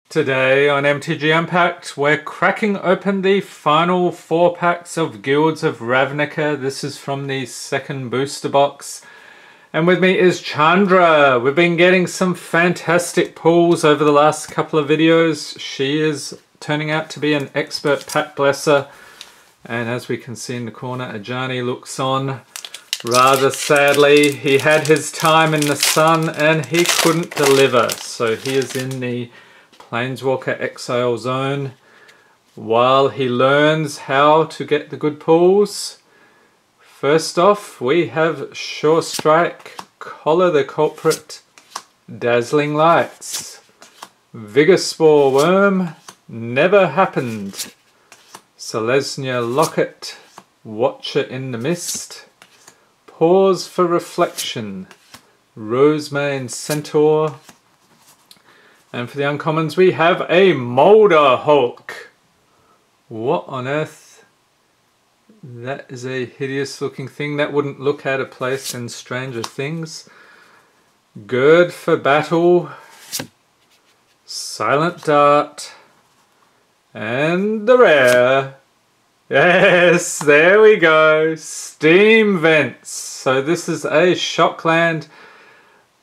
Today on MTG Unpacked, we're cracking open the final 4 packs of Guilds of Ravnica. This is from the second booster box. And with me is Chandra. We've been getting some fantastic pulls over the last couple of videos. She is turning out to be an expert pack blesser. And as we can see in the corner, Ajani looks on rather sadly. He had his time in the sun and he couldn't deliver. So he is in the Planeswalker Exile Zone while he learns how to get the good pulls. First off, we have Sure Strike, Collar the Culprit, Dazzling Lights, Vigor Spore Worm, Never Happened, Selesnya Locket, Watcher in the Mist, Pause for Reflection, Rosemane Centaur, and for the uncommons we have a Molder Hulk. What on earth? That is a hideous looking thing. That wouldn't look out of place in Stranger Things. Gird for Battle, Silent Dart, and the rare. Yes, there we go. Steam Vents. So this is a Shockland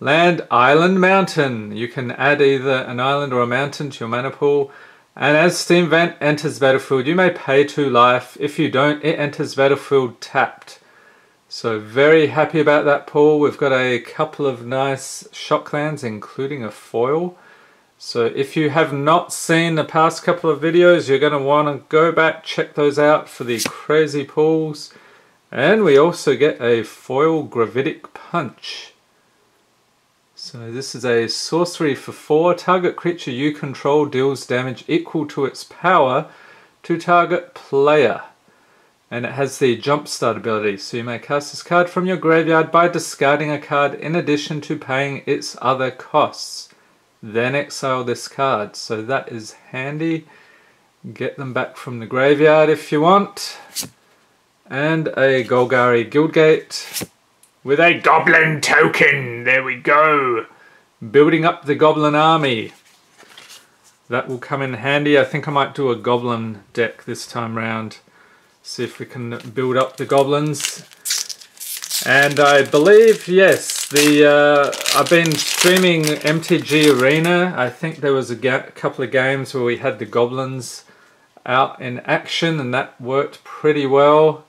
Land, Island, Mountain. You can add either an island or a mountain to your mana pool. And as Steam Vent enters battlefield, you may pay 2 life. If you don't, it enters battlefield tapped. So very happy about that pull. We've got a couple of nice Shocklands, including a foil. So if you have not seen the past couple of videos, you're going to want to go back, check those out for the crazy pulls. And we also get a foil Gravitic Punch. So this is a sorcery for 4. Target creature you control deals damage equal to its power to target player. And it has the Jumpstart ability. So you may cast this card from your graveyard by discarding a card in addition to paying its other costs. Then exile this card. So that is handy. Get them back from the graveyard if you want. And a Golgari Guildgate with a Goblin token. There we go. Building up the Goblin army. That will come in handy. I think I might do a Goblin deck this time round. See if we can build up the Goblins. And I believe, yes, I've been streaming MTG Arena. I think there was a couple of games where we had the Goblins out in action and that worked pretty well.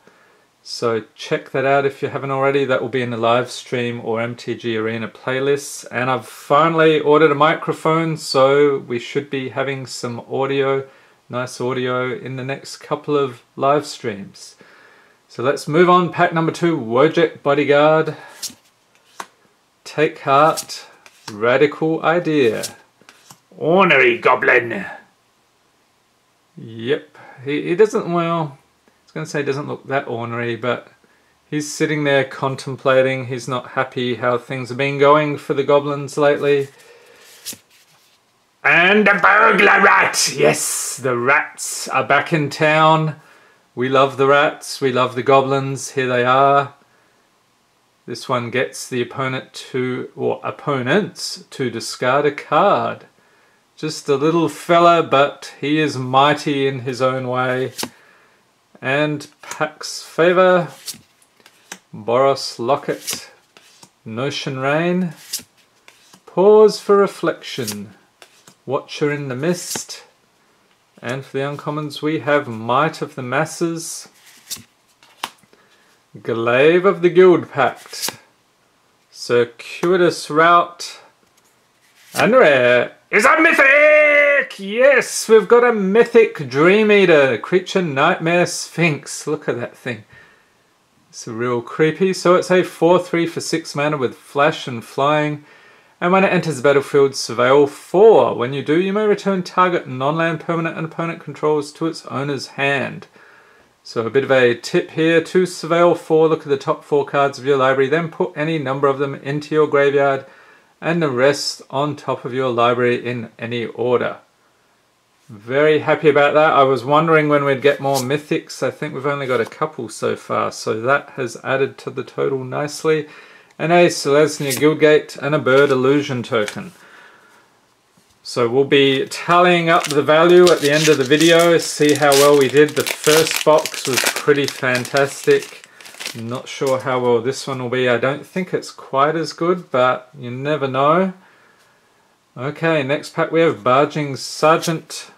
So check that out if you haven't already. That will be in the live stream or MTG Arena playlists. And I've finally ordered a microphone, so we should be having some audio, nice audio, in the next couple of live streams. So let's move on. Pack number 2, Wojek Bodyguard, Take Heart, Radical Idea, Ornery Goblin. Yep, he doesn't, well, I was going to say he doesn't look that ornery, but he's sitting there contemplating. He's not happy how things have been going for the goblins lately. And a burglar rat! Yes, the rats are back in town. We love the rats, we love the goblins. Here they are. This one gets the opponent to, or opponents, to discard a card. Just a little fella, but he is mighty in his own way. And Pax Favor, Boros Locket, Notion Rain, Pause for Reflection, Watcher in the Mist, and for the uncommons we have Might of the Masses, Glaive of the Guild Pact, Circuitous Route, and rare is a Mythic! Yes, we've got a Mythic Dream Eater, Creature Nightmare Sphinx. Look at that thing. It's real creepy. So it's a 4/3 for 6 mana with Flash and Flying. And when it enters the battlefield, surveil 4. When you do, you may return target non-land permanent and opponent controls to its owner's hand. So a bit of a tip here to surveil 4. Look at the top 4 cards of your library, then put any number of them into your graveyard and the rest on top of your library in any order. Very happy about that. I was wondering when we'd get more mythics. I think we've only got a couple so far, so that has added to the total nicely. And a Selesnya Guildgate and a Bird Illusion token. So we'll be tallying up the value at the end of the video, see how well we did. The first box was pretty fantastic. Not sure how well this one will be. I don't think it's quite as good, but you never know. Okay, next pack we have Barging Sergeant,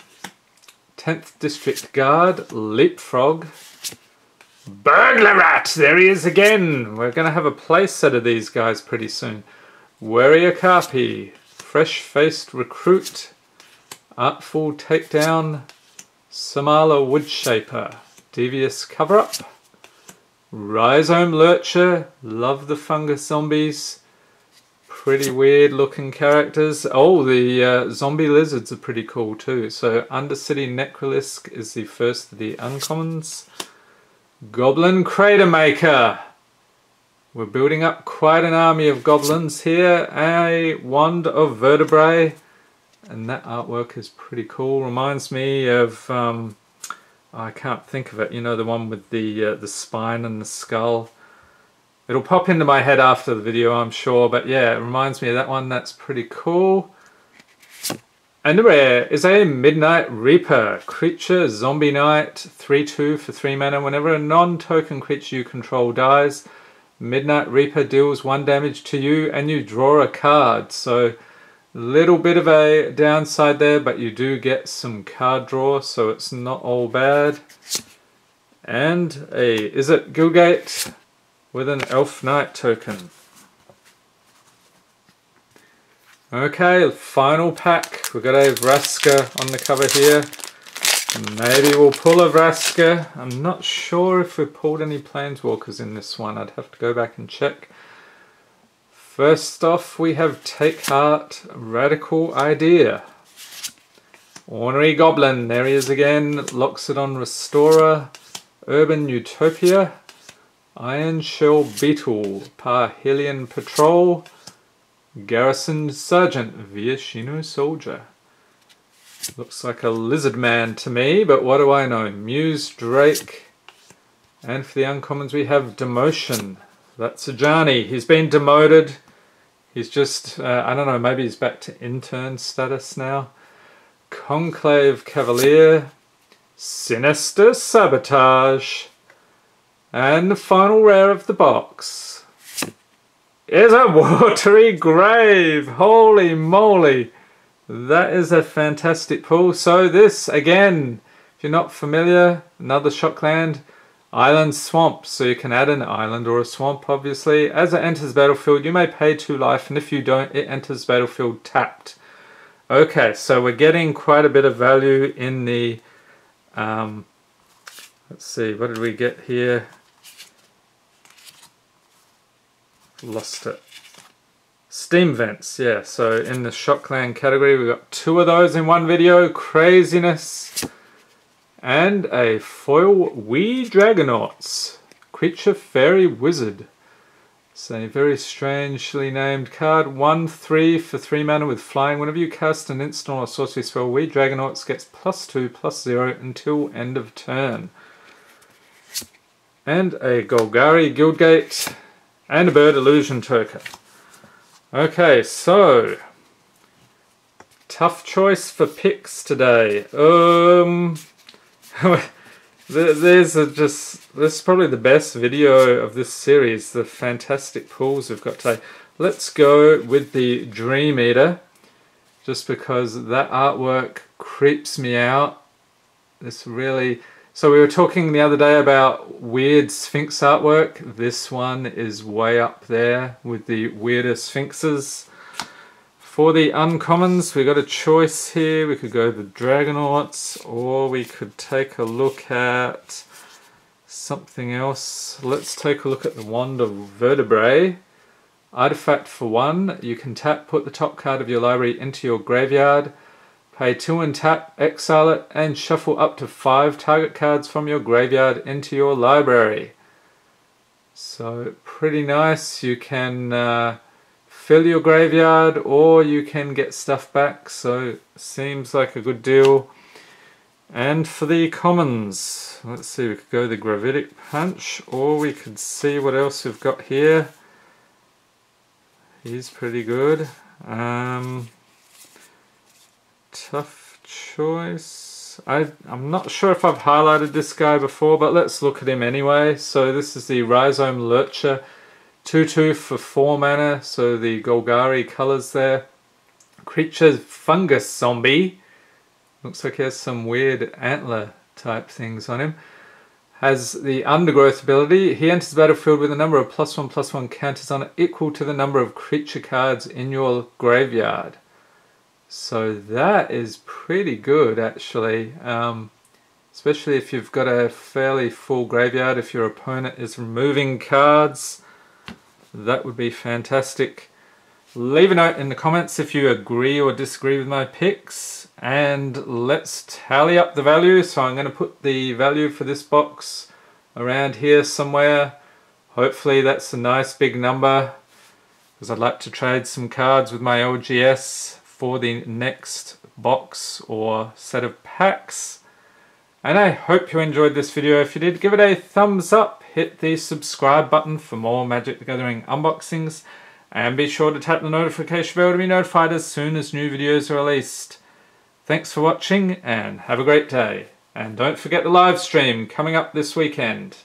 10th District Guard, Leapfrog, Burglar Rat, there he is again. We're going to have a play set of these guys pretty soon. Warrior Carpi, Fresh-Faced Recruit, Artful Takedown, Samala Woodshaper, Devious Cover-Up, Rhizome Lurcher, love the fungus zombies, pretty weird looking characters. Oh, the zombie lizards are pretty cool too. So Undercity Necrolisc is the first of the uncommons. Goblin Crater Maker. We're building up quite an army of goblins here. A Wand of Vertebrae, and that artwork is pretty cool. Reminds me of I can't think of it. You know, the one with the spine and the skull. It'll pop into my head after the video, I'm sure. But yeah, it reminds me of that one. That's pretty cool. And the rare is a Midnight Reaper. Creature, Zombie Knight, 3/2 for 3 mana. Whenever a non-token creature you control dies, Midnight Reaper deals 1 damage to you and you draw a card. So a little bit of a downside there, but you do get some card draw, so it's not all bad. And a Izzet Guildgate with an Elf Knight token. Okay, final pack. We've got a Vraska on the cover here. Maybe we'll pull a Vraska. I'm not sure if we pulled any Planeswalkers in this one. I'd have to go back and check. First off, we have Take Heart, Radical Idea. Ornery Goblin, there he is again. Loxodon Restorer, Urban Utopia, Iron Shell Beetle, Parhelion Patrol, Garrison Sergeant, Viashino Soldier. Looks like a lizard man to me, but what do I know? Muse Drake. And for the uncommons we have Demotion. That's Ajani. He's been demoted. He's just, I don't know, maybe he's back to intern status now. Conclave Cavalier. Sinister Sabotage. And the final rare of the box is a Watery Grave. Holy moly. That is a fantastic pull. So this, again, if you're not familiar, another Shockland, Island Swamp. So you can add an island or a swamp, obviously. As it enters battlefield, you may pay 2 life, and if you don't, it enters battlefield tapped. Okay, so we're getting quite a bit of value in the, let's see, what did we get here? Lost it. Steam Vents, yeah, so in the Shockland category we got 2 of those in one video, craziness. And a foil Wee Dragonauts, Creature Fairy Wizard. It's a very strangely named card, 1/3 for 3 mana with flying. Whenever you cast an instant or sorcery spell, Wee Dragonauts gets +2/+0 until end of turn. And a Golgari Guildgate, and a Bird Illusion token. Okay, so tough choice for picks today. This is probably the best video of this series. The fantastic pulls we've got today. Let's go with the Dream Eater, just because that artwork creeps me out. This really. So we were talking the other day about weird Sphinx artwork. This one is way up there with the weirder Sphinxes. For the uncommons, we got a choice here. We could go the Dragonauts, or we could take a look at something else. Let's take a look at the Wand of Vertebrae. Artifact for 1. You can tap, put the top card of your library into your graveyard. Pay 2 and tap, exile it, and shuffle up to 5 target cards from your graveyard into your library. So pretty nice. You can fill your graveyard, or you can get stuff back, so seems like a good deal. And for the commons, let's see, we could go the Gravitic Punch, or we could see what else we've got here. He's pretty good. tough choice. I'm not sure if I've highlighted this guy before, but let's look at him anyway. So this is the Rhizome Lurcher, 2/2 for 4 mana, so the Golgari colours there. Creature fungus zombie. Looks like he has some weird antler type things on him. Has the Undergrowth ability. He enters the battlefield with a number of +1/+1 counters on it equal to the number of creature cards in your graveyard. So that is pretty good actually. Especially if you've got a fairly full graveyard, if your opponent is removing cards. That would be fantastic. Leave a note in the comments if you agree or disagree with my picks, and let's tally up the value. So I'm going to put the value for this box around here somewhere. Hopefully that's a nice big number, because I'd like to trade some cards with my LGS for the next box or set of packs. And I hope you enjoyed this video. If you did, give it a thumbs up, hit the subscribe button for more Magic the Gathering unboxings, and be sure to tap the notification bell to be notified as soon as new videos are released. Thanks for watching and have a great day. And don't forget the live stream coming up this weekend.